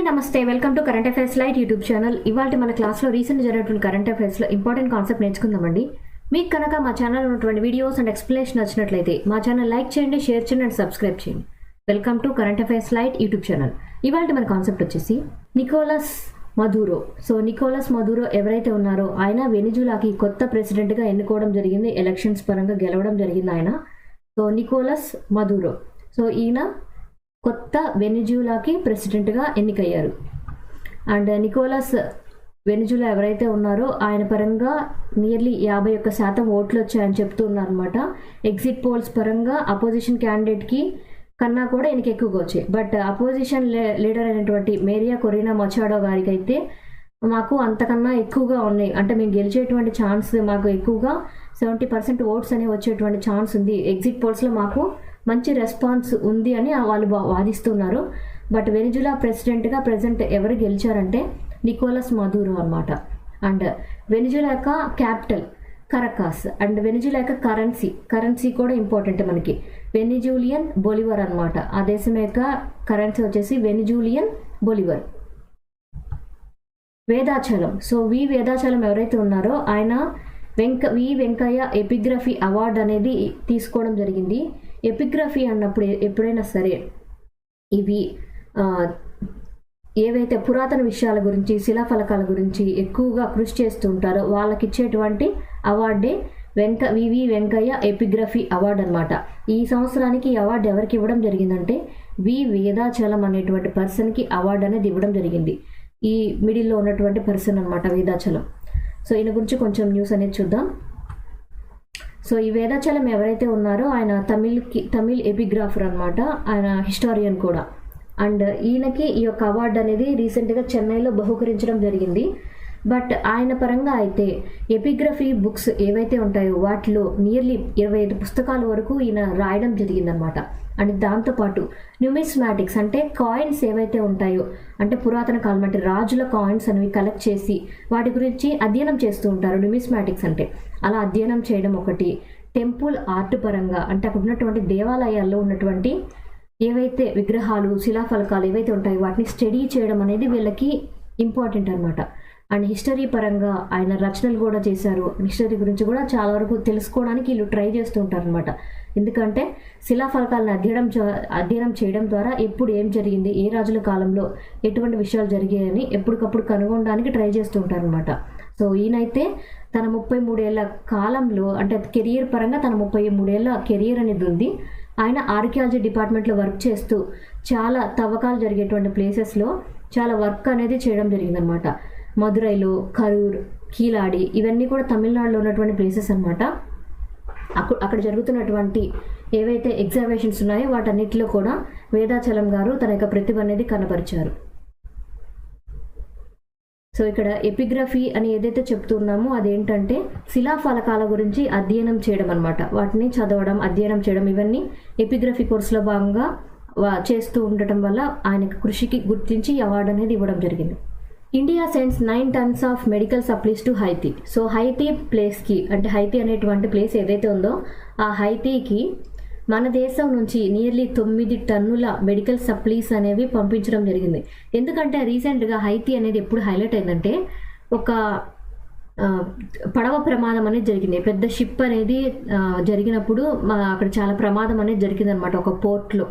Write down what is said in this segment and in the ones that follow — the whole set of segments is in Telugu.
నమస్తే, welcome to current affairs light YouTube channel. ఇవాళ మన క్లాస్లో రీసెంట్ జరిగినటువంటి కరెంట్ అఫైర్స్లో ఇంపార్టెంట్ కాన్సెప్ట్ నేర్చుకుందామండి. మీకు కనుక మా ఛానల్ ఉన్నటువంటి వీడియోస్ అండ్ ఎక్స్ప్లెనేషన్ నచ్చినట్లయితే మా ఛానల్ లైక్ చేయండి, షేర్ చేయండి అండ్ సబ్స్క్రైబ్ చేయండి. Welcome to current affairs light YouTube channel. ఇవాళ మన కాన్సెప్ట్ వచ్చేసి Nicolas Maduro. So Nicolas Maduro ఎవరైతే ఉన్నారో ఆయన వెనిజులాకి కొత్త ప్రెసిడెంట్గా ఎన్నుకోవడం జరిగింది. ఎలక్షన్స్ పరంగా గెలవడం జరిగింది ఆయన. సో నికోలస్ మదూరో, సో ఈయన కొత్త వెనిజులాకి ప్రెసిడెంట్గా ఎన్నికయ్యారు. అండ్ నికోలస్ వెనిజులా ఎవరైతే ఉన్నారో ఆయన పరంగా నియర్లీ 51% ఓట్లు వచ్చాయని చెప్తున్నారు అనమాట. ఎగ్జిట్ పోల్స్ పరంగా అపోజిషన్ క్యాండిడేట్కి కన్నా కూడా ఈయనకి ఎక్కువగా వచ్చాయి. బట్ అపోజిషన్ లీడర్ అయినటువంటి మేరియా కొరీనా మచాడో గారికి అయితే మాకు అంతకన్నా ఎక్కువగా ఉన్నాయి, అంటే మేము గెలిచేటువంటి ఛాన్స్ మాకు ఎక్కువగా 70% ఓట్స్ అనేవి వచ్చేటువంటి ఛాన్స్ ఉంది, ఎగ్జిట్ పోల్స్లో మాకు మంచి రెస్పాన్స్ ఉంది అని వాళ్ళు వాదిస్తున్నారు. బట్ వెనిజులా ప్రెసిడెంట్గా ప్రజెంట్ ఎవరు గెలిచారంటే నికోలస్ మదూరో అనమాట. అండ్ వెనిజులా యొక్క క్యాపిటల్ కరకాస్. అండ్ వెనిజులా యొక్క కరెన్సీ కూడా ఇంపార్టెంట్ మనకి, వెనిజులియన్ బొలివర్ అనమాట. ఆ దేశం యొక్క కరెన్సీ వచ్చేసి వెనిజులియన్ బొలివర్. వేదాచలం. సో వేదాచలం ఎవరైతే ఉన్నారో ఆయన వెంకయ్య ఎపిగ్రఫీ అవార్డు అనేది తీసుకోవడం జరిగింది. ఎపిగ్రఫీ అన్నప్పుడు ఎప్పుడైనా సరే ఇవి ఏవైతే పురాతన విషయాల గురించి, శిలాఫలకాల గురించి ఎక్కువగా కృషి చేస్తూ ఉంటారో వాళ్ళకి ఇచ్చేటువంటి అవార్డే వెంకయ్య ఎపిగ్రఫీ అవార్డు అనమాట. ఈ సంవత్సరానికి ఈ అవార్డు ఎవరికి ఇవ్వడం జరిగిందంటే వేదాచలం అనేటువంటి పర్సన్కి అవార్డు అనేది ఇవ్వడం జరిగింది. ఈ మిడిల్లో ఉన్నటువంటి పర్సన్ అనమాట వేదాచలం. సో ఈయన గురించి కొంచెం న్యూస్ అనేది చూద్దాం. సో ఈ వేదాచలం ఎవరైతే ఉన్నారో ఆయన తమిళ్ ఎపిగ్రాఫర్ అనమాట, ఆయన హిస్టారియన్ కూడా. అండ్ ఈయనకి ఈ యొక్క అవార్డు అనేది రీసెంట్గా చెన్నైలో బహుకరించడం జరిగింది. బట్ ఆయన పరంగా అయితే ఎపిగ్రఫీ బుక్స్ ఏవైతే ఉంటాయో వాటిలో నియర్లీ 25 పుస్తకాల వరకు ఈయన రాయడం జరిగిందనమాట. అండ్ దాంతోపాటు న్యూమిస్మాటిక్స్ అంటే కాయిన్స్ ఏవైతే ఉంటాయో, అంటే పురాతన కాలం అంటే రాజుల కాయిన్స్ అనేవి కలెక్ట్ చేసి వాటి గురించి అధ్యయనం చేస్తూ ఉంటారు. న్యూమిస్మాటిక్స్ అంటే అలా అధ్యయనం చేయడం ఒకటి. టెంపుల్ ఆర్ట్ పరంగా అంటే అక్కడ ఉన్నటువంటి దేవాలయాల్లో ఉన్నటువంటి ఏవైతే విగ్రహాలు, శిలాఫలకాలు ఏవైతే ఉంటాయో వాటిని స్టడీ చేయడం అనేది వీళ్ళకి ఇంపార్టెంట్ అనమాట. అండ్ హిస్టరీ పరంగా ఆయన రచనలు కూడా చేశారు. హిస్టరీ గురించి కూడా చాలా వరకు తెలుసుకోవడానికి వీళ్ళు ట్రై చేస్తూ ఉంటారు అనమాట. ఎందుకంటే శిలాఫలకాలను అధ్యయనం చేయడం ద్వారా ఎప్పుడు ఏం జరిగింది, ఏ రాజుల కాలంలో ఎటువంటి విషయాలు జరిగాయని ఎప్పటికప్పుడు కనుగొనడానికి ట్రై చేస్తూ ఉంటారు అనమాట. సో ఈయనైతే తన 33 ఏళ్ల కాలంలో, అంటే కెరియర్ పరంగా తన 33 ఏళ్ల కెరియర్ అనేది ఉంది. ఆయన ఆర్కియాలజీ డిపార్ట్మెంట్లో వర్క్ చేస్తూ చాలా తవ్వకాలు జరిగేటువంటి ప్లేసెస్లో చాలా వర్క్ అనేది చేయడం జరిగిందనమాట. మదురైలో, కరూర్, కీలాడి ఇవన్నీ కూడా తమిళనాడులో ఉన్నటువంటి ప్లేసెస్ అనమాట. అక్కడ జరుగుతున్నటువంటి ఏవైతే ఎగ్జామినేషన్స్ ఉన్నాయో వాటన్నిటిలో కూడా వేదాచలం గారు తన యొక్క ప్రతిభ అనేది కనబరిచారు. సో ఇక్కడ ఎపిగ్రఫీ అని ఏదైతే చెప్తున్నామో అదేంటంటే శిలాఫలకాల గురించి అధ్యయనం చేయడం అనమాట. వాటిని చదవడం, అధ్యయనం చేయడం, ఇవన్నీ ఎపిగ్రఫీ కోర్సులో భాగంగా చేస్తూ ఉండటం వల్ల ఆయన కృషికి గుర్తించి అవార్డు అనేది ఇవ్వడం జరిగింది. India sends 9 tons of medical supplies to Haiti. So Haiti ప్లేస్కి, అంటే హైతీ అనేటువంటి ప్లేస్ ఏదైతే ఉందో ఆ హైతీకి మన దేశం నుంచి నియర్లీ 9 టన్నుల మెడికల్ సప్లీస్ అనేవి పంపించడం జరిగింది. ఎందుకంటే రీసెంట్గా హైతీ అనేది ఎప్పుడు హైలైట్ అయిందంటే ఒక పడవ ప్రమాదం అనేది జరిగింది. పెద్ద షిప్ అనేది జరిగినప్పుడు అక్కడ చాలా ప్రమాదం అనేది జరిగిందనమాట ఒక పోర్ట్లో.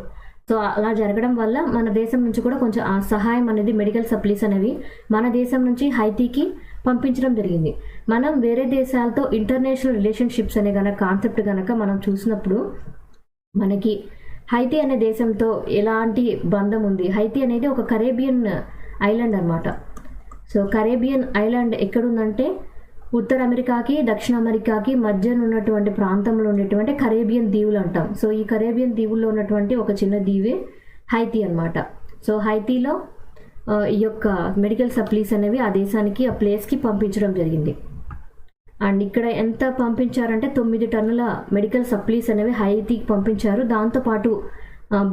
సో అలా జరగడం వల్ల మన దేశం నుంచి కూడా కొంచెం ఆ సహాయం అనేది, మెడికల్ సప్లీస్ అనేవి మన దేశం నుంచి హైతీకి పంపించడం జరిగింది. మనం వేరే దేశాలతో ఇంటర్నేషనల్ రిలేషన్షిప్స్ అనే కాన్సెప్ట్ కనుక మనం చూసినప్పుడు మనకి హైతీ అనే దేశంతో ఎలాంటి బంధం ఉంది. హైతీ అనేది ఒక కరేబియన్ ఐలాండ్ అనమాట. సో కరేబియన్ ఐలాండ్ ఎక్కడుందంటే ఉత్తర అమెరికాకి, దక్షిణ అమెరికాకి మధ్యన ఉన్నటువంటి ప్రాంతంలో ఉండేటువంటి కరేబియన్ దీవులు అంటాం. సో ఈ కరేబియన్ దీవుల్లో ఉన్నటువంటి ఒక చిన్న దీవే హైతీ అనమాట. సో హైతీలో ఈ యొక్క మెడికల్ సప్లీస్ అనేవి ఆ దేశానికి, ఆ ప్లేస్కి పంపించడం జరిగింది. అండ్ ఇక్కడ ఎంత పంపించారంటే 9 టన్నుల మెడికల్ సప్లీస్ అనేవి హైతీకి పంపించారు. దాంతోపాటు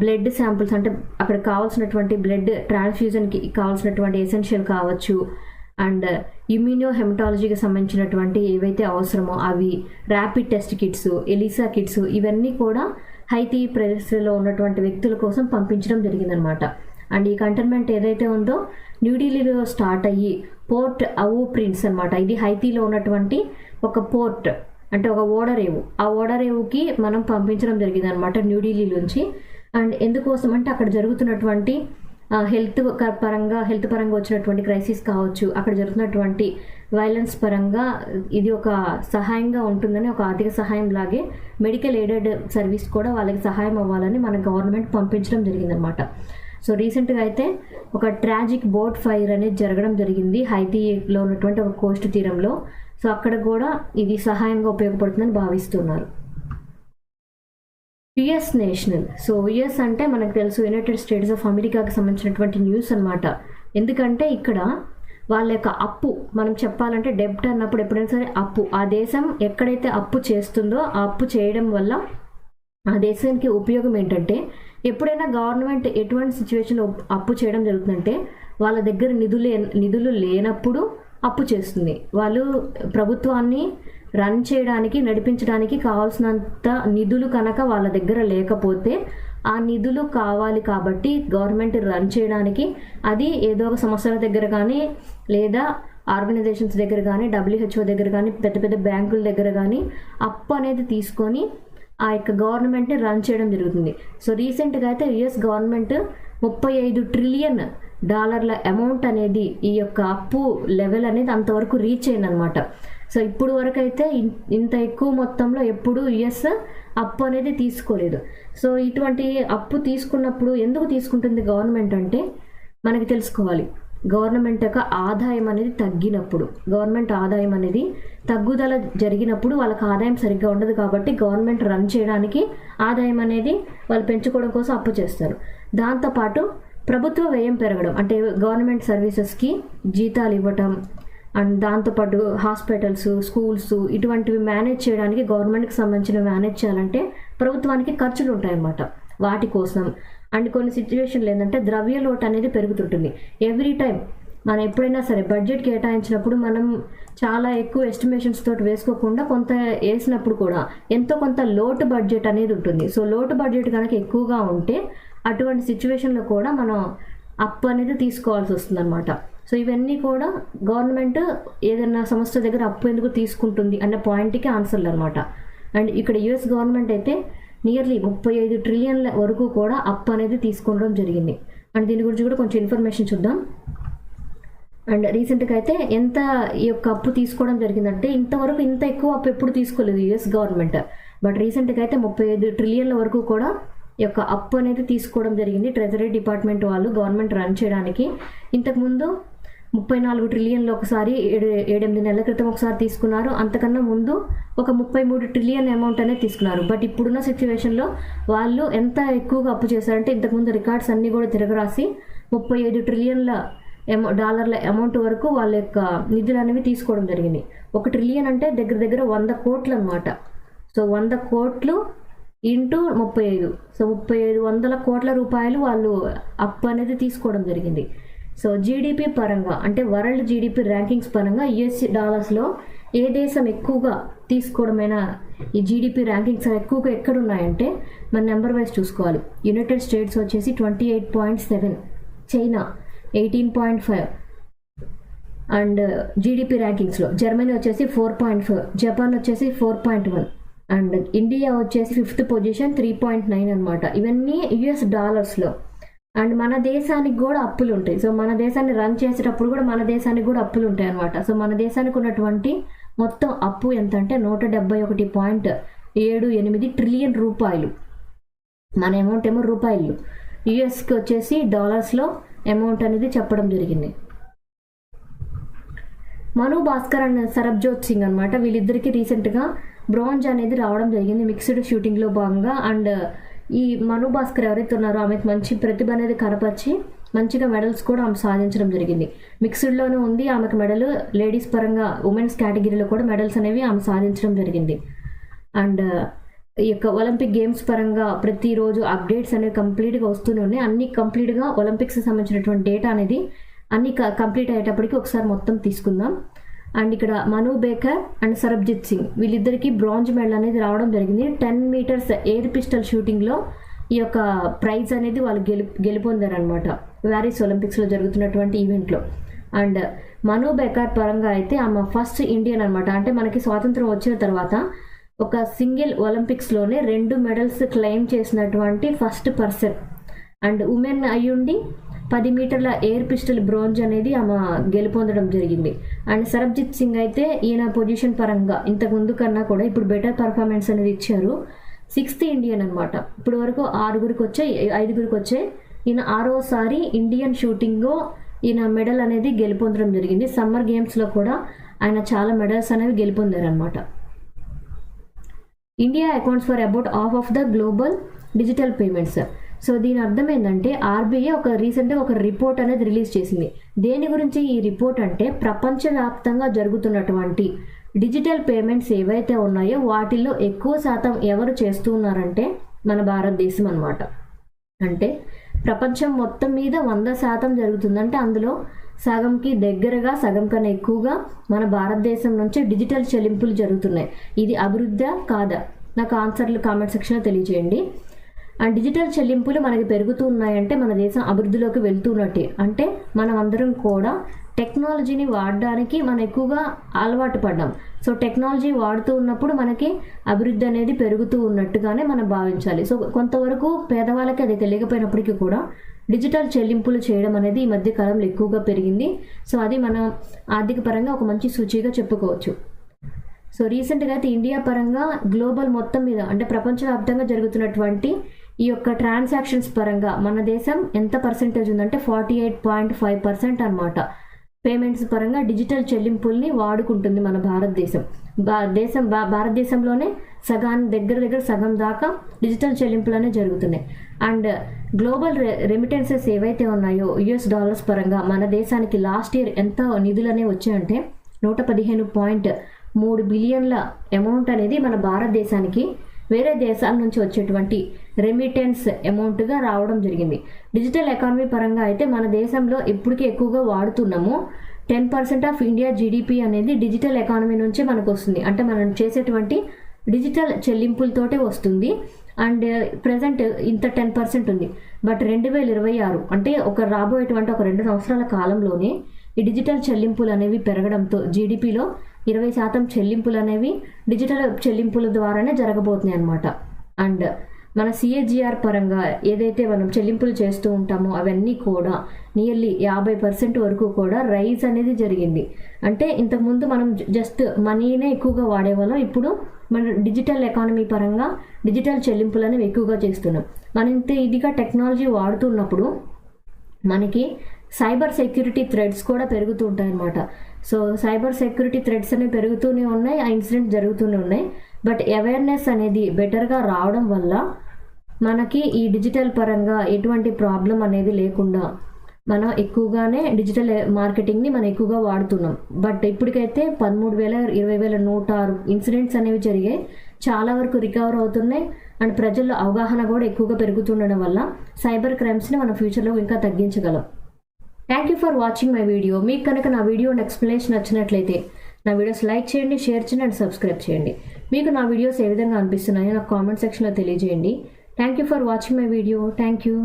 బ్లడ్ శాంపిల్స్, అంటే అక్కడ కావాల్సినటువంటి బ్లడ్ ట్రాన్స్ఫ్యూజన్కి కావాల్సినటువంటి ఎసెన్షియల్ కావచ్చు, అండ్ ఇమ్యూనో హెమటాలజీకి సంబంధించినటువంటి ఏవైతే అవసరమో అవి, rapid test kits, ELISA kits, ఇవన్నీ కూడా హైతీ ప్రదేశంలో ఉన్నటువంటి వ్యక్తుల కోసం పంపించడం జరిగిందనమాట. అండ్ ఈ కంటైన్మెంట్ ఏదైతే ఉందో న్యూఢిల్లీలో స్టార్ట్ అయ్యి పోర్ట్ అవు ప్రిన్స్ అనమాట. ఇది హైతీలో ఉన్నటువంటి ఒక పోర్ట్, అంటే ఒక ఓడరేవు. ఆ ఓడరేవుకి మనం పంపించడం జరిగింది అనమాట న్యూఢిల్లీ నుంచి. అండ్ ఎందుకోసం అంటే అక్కడ జరుగుతున్నటువంటి హెల్త్ పరంగా వచ్చినటువంటి క్రైసిస్ కావచ్చు, అక్కడ జరుగుతున్నటువంటి వైలెన్స్ పరంగా ఇది ఒక సహాయంగా ఉంటుందని, ఒక ఆర్థిక సహాయం లాగే మెడికల్ ఎయిడెడ్ సర్వీస్ కూడా వాళ్ళకి సహాయం అవ్వాలని మన గవర్నమెంట్ పంపించడం జరిగిందనమాట. సో రీసెంట్గా అయితే ఒక ట్రాజిక్ బోట్ ఫైర్ అనేది జరగడం జరిగింది హైతీలో ఉన్నటువంటి ఒక కోస్ట్ తీరంలో. సో అక్కడ కూడా ఇది సహాయంగా ఉపయోగపడుతుందని భావిస్తున్నారు. US national. సో యుఎస్ అంటే మనకు తెలుసు యునైటెడ్ స్టేట్స్ ఆఫ్ అమెరికాకి సంబంధించినటువంటి న్యూస్ అనమాట. ఎందుకంటే ఇక్కడ వాళ్ళ యొక్క అప్పు, మనం చెప్పాలంటే డెబ్ట్ అన్నప్పుడు ఎప్పుడైనా సరే అప్పు, ఆ దేశం ఎక్కడైతే అప్పు చేస్తుందో ఆ అప్పు చేయడం వల్ల ఆ దేశానికి ఉపయోగం ఏంటంటే, ఎప్పుడైనా గవర్నమెంట్ ఎటువంటి సిచ్యువేషన్లో అప్పు చేయడం జరుగుతుందంటే వాళ్ళ దగ్గర నిధులు లేనప్పుడు అప్పు చేస్తుంది. వాళ్ళు ప్రభుత్వాన్ని రన్ చేయడానికి, నడిపించడానికి కావాల్సినంత నిధులు కనుక వాళ్ళ దగ్గర లేకపోతే, ఆ నిధులు కావాలి కాబట్టి గవర్నమెంట్ రన్ చేయడానికి అది ఏదో ఒక సంస్థల దగ్గర కానీ, లేదా ఆర్గనైజేషన్స్ దగ్గర కానీ, WHO దగ్గర కానీ, పెద్ద పెద్ద బ్యాంకుల దగ్గర కానీ అప్పు అనేది తీసుకొని ఆ యొక్క గవర్నమెంట్ని రన్ చేయడం జరుగుతుంది. సో రీసెంట్గా అయితే యుఎస్ గవర్నమెంట్ $35 ట్రిలియన్ అమౌంట్ అనేది, ఈ యొక్క అప్పు లెవెల్ అనేది అంతవరకు రీచ్ అయిందనమాట. సో ఇప్పుడు వరకు అయితే ఇంత ఎక్కువ మొత్తంలో ఎప్పుడు యుఎస్ అప్పు అనేది తీసుకోలేదు. సో ఇటువంటి అప్పు తీసుకున్నప్పుడు ఎందుకు తీసుకుంటుంది గవర్నమెంట్ అంటే మనకి తెలుసుకోవాలి. గవర్నమెంట్ యొక్క ఆదాయం అనేది తగ్గినప్పుడు, గవర్నమెంట్ ఆదాయం అనేది తగ్గుదల జరిగినప్పుడు వాళ్ళకి ఆదాయం సరిగ్గా ఉండదు కాబట్టి గవర్నమెంట్ రన్ చేయడానికి ఆదాయం అనేది వాళ్ళు పెంచుకోవడం కోసం అప్పు చేస్తారు. దాంతోపాటు ప్రభుత్వ వ్యయం పెరగడం, అంటే గవర్నమెంట్ సర్వీసెస్కి జీతాలు ఇవ్వటం, అండ్ దాంతోపాటు హాస్పిటల్స్, స్కూల్స్ ఇటువంటివి మేనేజ్ చేయడానికి, గవర్నమెంట్కి సంబంధించిన మేనేజ్ చేయాలంటే ప్రభుత్వానికి ఖర్చులు ఉంటాయన్నమాట. వాటి కోసం అండ్ కొన్ని సిచ్యువేషన్లు ఏంటంటే ద్రవ్య లోటు అనేది పెరుగుతుంటుంది. ఎవ్రీ టైం మనం ఎప్పుడైనా సరే బడ్జెట్ కేటాయించినప్పుడు మనం చాలా ఎక్కువ ఎస్టిమేషన్స్ తోటి వేసుకోకుండా కొంత వేసినప్పుడు కూడా ఎంతో కొంత లోటు బడ్జెట్ అనేది ఉంటుంది. సో లోటు బడ్జెట్ కనుక ఎక్కువగా ఉంటే అటువంటి సిచ్యువేషన్లో కూడా మనం అప్పు అనేది తీసుకోవాల్సి వస్తుంది అనమాట. సో ఇవన్నీ కూడా గవర్నమెంట్ ఏదైనా సంస్థ దగ్గర అప్పు ఎందుకు తీసుకుంటుంది అన్న పాయింట్కి ఆన్సర్లు అనమాట. అండ్ ఇక్కడ యుఎస్ గవర్నమెంట్ అయితే నియర్లీ $35 ట్రిలియన్ వరకు కూడా అప్పు అనేది తీసుకోవడం జరిగింది. అండ్ దీని గురించి కూడా కొంచెం ఇన్ఫర్మేషన్ చూద్దాం. అండ్ రీసెంట్గా అయితే ఎంత ఈ యొక్క అప్పు తీసుకోవడం జరిగిందంటే, ఇంతవరకు ఇంత ఎక్కువ అప్పు ఎప్పుడు తీసుకోలేదు యుఎస్ గవర్నమెంట్. బట్ రీసెంట్గా అయితే $35 ట్రిలియన్ల వరకు కూడా ఈ యొక్క అప్పు అనేది తీసుకోవడం జరిగింది ట్రెజరీ డిపార్ట్మెంట్ వాళ్ళు గవర్నమెంట్ రన్ చేయడానికి. ఇంతకుముందు 34 ట్రిలియన్లు ఒకసారి 7-8 నెలల క్రితం ఒకసారి తీసుకున్నారు. అంతకన్నా ముందు ఒక 33 ట్రిలియన్ అమౌంట్ అనేది తీసుకున్నారు. బట్ ఇప్పుడున్న సిచ్యువేషన్లో వాళ్ళు ఎంత ఎక్కువగా అప్పు చేశారంటే, ఇంతకుముందు రికార్డ్స్ అన్నీ కూడా తిరగరాసి $35 ట్రిలియన్ల అమౌంట్ వరకు వాళ్ళ యొక్క నిధులు అనేవి తీసుకోవడం జరిగింది. 1 ట్రిలియన్ అంటే దగ్గర దగ్గర 100 కోట్లు అనమాట. సో 100 కోట్లు ఇంటూ 35, సో 3500 కోట్ల రూపాయలు వాళ్ళు అప్పు అనేది తీసుకోవడం జరిగింది. సో జీడిపి పరంగా, అంటే వరల్డ్ జీడిపి ర్యాంకింగ్స్ పరంగా యుఎస్ డాలర్స్లో ఏ దేశం ఎక్కువగా తీసుకోవడమైనా ఈ జీడిపి ర్యాంకింగ్స్ ఎక్కువగా ఎక్కడున్నాయంటే మన నెంబర్ వైజ్ చూసుకోవాలి. యునైటెడ్ స్టేట్స్ వచ్చేసి 28.7, చైనా 18.5, అండ్ జీడిపి ర్యాంకింగ్స్లో జర్మనీ వచ్చేసి 4.4, జపాన్ వచ్చేసి 4.1, అండ్ ఇండియా వచ్చేసి 5th పొజిషన్ 3.9 అనమాట. ఇవన్నీ యుఎస్ డాలర్స్లో. అండ్ మన దేశానికి కూడా అప్పులు ఉంటాయి. సో మన దేశాన్ని రన్ చేసేటప్పుడు కూడా మన దేశానికి కూడా అప్పులు ఉంటాయి అనమాట. సో మన దేశానికి ఉన్నటువంటి మొత్తం అప్పు ఎంత అంటే 171.78 ట్రిలియన్ రూపాయలు. మన అమౌంట్ ఏమో రూపాయలు, యుఎస్కి వచ్చేసి డాలర్స్లో అమౌంట్ అనేది చెప్పడం జరిగింది. మను భాస్కర్ అండ్ సరబ్జోత్ సింగ్ అనమాట, వీళ్ళిద్దరికి రీసెంట్గా బ్రాంజ్ అనేది రావడం జరిగింది మిక్స్డ్ షూటింగ్లో భాగంగా. అండ్ ఈ మను భాస్కర్ ఎవరైతే ఉన్నారో ఆమెకు మంచి ప్రతిభ అనేది కనపరిచి మంచిగా మెడల్స్ కూడా ఆమె సాధించడం జరిగింది. మిక్స్డ్లోనే ఉంది ఆమెకు మెడల్, లేడీస్ పరంగా ఉమెన్స్ కేటగిరీలో కూడా మెడల్స్ అనేవి ఆమె సాధించడం జరిగింది. అండ్ ఈ యొక్క ఒలింపిక్ గేమ్స్ పరంగా ప్రతిరోజు అప్డేట్స్ అనేవి కంప్లీట్గా వస్తూనే ఉన్నాయి. అన్ని కంప్లీట్గా ఒలింపిక్స్కి సంబంధించినటువంటి డేటా అనేది అన్ని కంప్లీట్ అయ్యేటప్పటికి ఒకసారి మొత్తం తీసుకుందాం. అండ్ ఇక్కడ మను బేకర్ అండ్ సరబ్జిత్ సింగ్ వీళ్ళిద్దరికీ బ్రాంజ్ మెడల్ అనేది రావడం జరిగింది. 10 మీటర్స్ ఎయిర్ పిస్టల్ షూటింగ్లో ఈ యొక్క ప్రైజ్ అనేది వాళ్ళు గెలుపొందారనమాట. ప్యారిస్ ఒలింపిక్స్లో జరుగుతున్నటువంటి ఈవెంట్లో. అండ్ మను బెకర్ పరంగా అయితే ఆమె ఫస్ట్ ఇండియన్ అనమాట. అంటే మనకి స్వాతంత్రం వచ్చిన తర్వాత ఒక సింగిల్ ఒలింపిక్స్లోనే 2 మెడల్స్ క్లెయిమ్ చేసినటువంటి ఫస్ట్ పర్సన్. అండ్ ఉమెన్ అయ్యుండి 10 మీటర్ల ఎయిర్ పిస్టల్ బ్రోంజ్ అనేది ఆమె గెలుపొందడం జరిగింది. అండ్ సరబ్జిత్ సింగ్ అయితే ఈయన పొజిషన్ పరంగా ఇంతకు ముందు కన్నా కూడా ఇప్పుడు బెటర్ పర్ఫార్మెన్స్ అనేది ఇచ్చారు. 6th ఇండియన్ అనమాట. ఇప్పుడు వరకు 5గురికి వచ్చాయి. ఈయన 6వసారి ఇండియన్ షూటింగ్లో ఈయన మెడల్ అనేది గెలుపొందడం జరిగింది. సమ్మర్ గేమ్స్లో కూడా ఆయన చాలా మెడల్స్ అనేవి గెలుపొందారు అనమాట. India accounts for about half of the global digital payments. So దీని అర్థం ఏంటంటే ఆర్బీఐ రీసెంట్గా ఒక రిపోర్ట్ అనేది రిలీజ్ చేసింది. దేని గురించి ఈ రిపోర్ట్ అంటే ప్రపంచవ్యాప్తంగా జరుగుతున్నటువంటి డిజిటల్ పేమెంట్స్ ఏవైతే ఉన్నాయో వాటిల్లో ఎక్కువ శాతం ఎవరు చేస్తూ ఉన్నారంటే మన భారతదేశం అనమాట. అంటే ప్రపంచం మొత్తం మీద 100% జరుగుతుంది. అంటే అందులో సగంకి దగ్గరగా, సగం కన్నా ఎక్కువగా మన భారతదేశం నుంచి డిజిటల్ చెల్లింపులు జరుగుతున్నాయి. ఇది అభివృద్ధా కాదా? నాకు ఆన్సర్లు కామెంట్ సెక్షన్లో తెలియజేయండి. అండ్ డిజిటల్ చెల్లింపులు మనకి పెరుగుతూ ఉన్నాయంటే మన దేశం అభివృద్ధిలోకి వెళ్తున్నట్టే. అంటే మనం అందరం కూడా టెక్నాలజీని వాడడానికి మనం ఎక్కువగా అలవాటు పడ్డాం. సో టెక్నాలజీ వాడుతూ ఉన్నప్పుడు మనకి అభివృద్ధి అనేది పెరుగుతూ ఉన్నట్టుగానే మనం భావించాలి. సో కొంతవరకు పేదవాళ్ళకి అది తెలియకపోయినప్పటికీ కూడా డిజిటల్ చెల్లింపులు చేయడం అనేది ఈ మధ్య కాలంలో ఎక్కువగా పెరిగింది. సో అది మన ఆర్థిక పరంగా ఒక మంచి సూచిగా చెప్పుకోవచ్చు. సో రీసెంట్గా అయితే ఇండియా పరంగా గ్లోబల్ మొత్తం మీద అంటే ప్రపంచవ్యాప్తంగా జరుగుతున్నటువంటి ఈ యొక్క ట్రాన్సాక్షన్స్ పరంగా మన దేశం ఎంత పర్సెంటేజ్ ఉందంటే 48.5% అనమాట. పేమెంట్స్ పరంగా డిజిటల్ చెల్లింపుల్ని వాడుకుంటుంది మన భారతదేశం. భారతదేశంలోనే దగ్గర సగం దాకా డిజిటల్ చెల్లింపులు అనేవి జరుగుతున్నాయి. అండ్ గ్లోబల్ రెమిటెన్సెస్ ఏవైతే ఉన్నాయో $US పరంగా మన దేశానికి లాస్ట్ ఇయర్ ఎంత నిధులు అనేవి వచ్చాయంటే 115.3 బిలియన్ల అమౌంట్ అనేది మన భారతదేశానికి వేరే దేశాల నుంచి వచ్చేటువంటి రెమిటెన్స్ అమౌంట్గా రావడం జరిగింది. డిజిటల్ ఎకానమీ పరంగా అయితే మన దేశంలో ఇప్పటికీ ఎక్కువగా వాడుతున్నాము. 10% ఆఫ్ ఇండియా జీడిపి అనేది డిజిటల్ ఎకానమీ నుంచే మనకు వస్తుంది. అంటే మనం చేసేటువంటి డిజిటల్ చెల్లింపులతోటే వస్తుంది. అండ్ ప్రజెంట్ ఇంత 10% ఉంది. బట్ 2026 అంటే రాబోయేటువంటి ఒక 2 సంవత్సరాల కాలంలోనే ఈ డిజిటల్ చెల్లింపులు అనేవి పెరగడంతో జీడిపిలో 20% చెల్లింపులు అనేవి డిజిటల్ చెల్లింపుల ద్వారానే జరగబోతున్నాయి అనమాట. అండ్ మన CAGR పరంగా ఏదైతే మనం చెల్లింపులు చేస్తూ ఉంటామో అవన్నీ కూడా నియర్లీ 50% వరకు కూడా రైజ్ అనేది జరిగింది. అంటే ఇంతకుముందు మనం జస్ట్ మనీనే ఎక్కువగా వాడేవాళ్ళం. ఇప్పుడు మన డిజిటల్ ఎకానమీ పరంగా డిజిటల్ చెల్లింపులు అనేవి ఎక్కువగా చేస్తున్నాం. మనం ఇంత ఇదిగా టెక్నాలజీ వాడుతున్నప్పుడు మనకి సైబర్ సెక్యూరిటీ థ్రెడ్స్ కూడా పెరుగుతూ ఉంటాయి అన్నమాట. సో సైబర్ సెక్యూరిటీ థ్రెడ్స్ అనేవి పెరుగుతూనే ఉన్నాయి, ఆ ఇన్సిడెంట్ జరుగుతూనే ఉన్నాయి. బట్ అవేర్నెస్ అనేది బెటర్గా రావడం వల్ల మనకి ఈ డిజిటల్ పరంగా ఎటువంటి ప్రాబ్లం అనేది లేకుండా మనం ఎక్కువగానే డిజిటల్ మార్కెటింగ్ని మనం ఎక్కువగా వాడుతున్నాం. బట్ ఇప్పటికైతే 13,000-20,106 ఇన్సిడెంట్స్ అనేవి జరిగాయి. చాలా వరకు రికవర్ అవుతున్నాయి. అండ్ ప్రజల్లో అవగాహన కూడా ఎక్కువగా పెరుగుతుండడం వల్ల సైబర్ క్రైమ్స్ని మనం ఫ్యూచర్లో ఇంకా తగ్గించగలం. Thank you for watching my video. మీకు కనుక నా వీడియో అండ్ ఎక్స్ప్లెనేషన్ నచ్చినట్లయితే నా వీడియోస్ లైక్ చేయండి, షేర్ చేయండి అండ్ సబ్స్క్రైబ్ చేయండి. మీకు నా వీడియోస్ ఏ విధంగా అనిపిస్తున్నాయో నాకు కామెంట్ సెక్షన్లో తెలియజేయండి. Thank you for watching my video. Thank you.